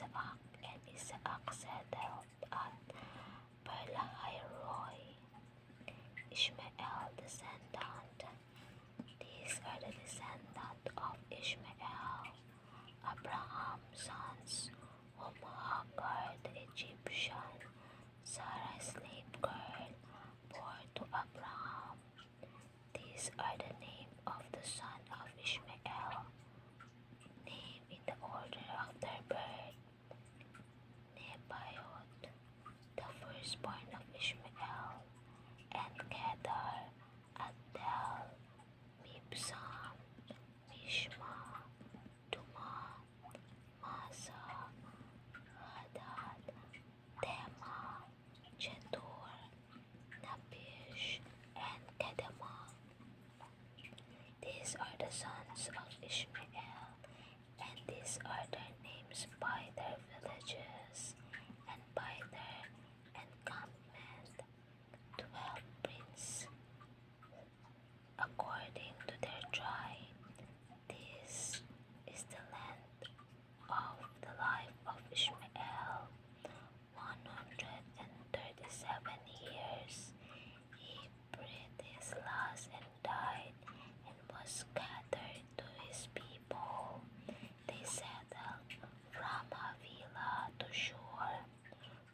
Isaac, and Isaac settled at Perlahairoi. Ishmael descendant. These are the descendants of Ishmael, Abraham's sons, whom Hagar the Egyptian, Sarah's slave girl, bore to Abraham. These are the names of the son of Ishmael, named in the order of their birth. Nebaioth, the firstborn of Ishmael, and Kedar, Adbeel, Mibsam, Mishma, Dumah, Massa, Hadad, Tema, Jetur, Nabish, and Kedemah. These are the sons of Ishmael, and these are their names by their villages and by their encampment, 12 princes, according to their tribe. This is the length of the life of Ishmael, 137 years. He breathed his last and died, and was scattered to his people. They settled from Havilah to Shur,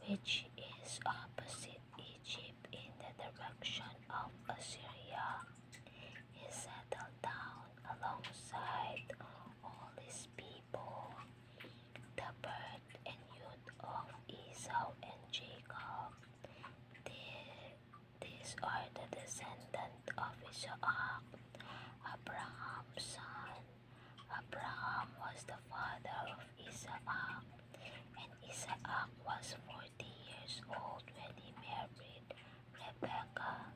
which is opposite Egypt in the direction of Assyria. He settled down alongside all his people, the birth and youth of Esau and Jacob. These are the descendants of Isaac, Abraham's son. Abraham was the father of Isaac, and Isaac was 40 years old when he married Rebekah,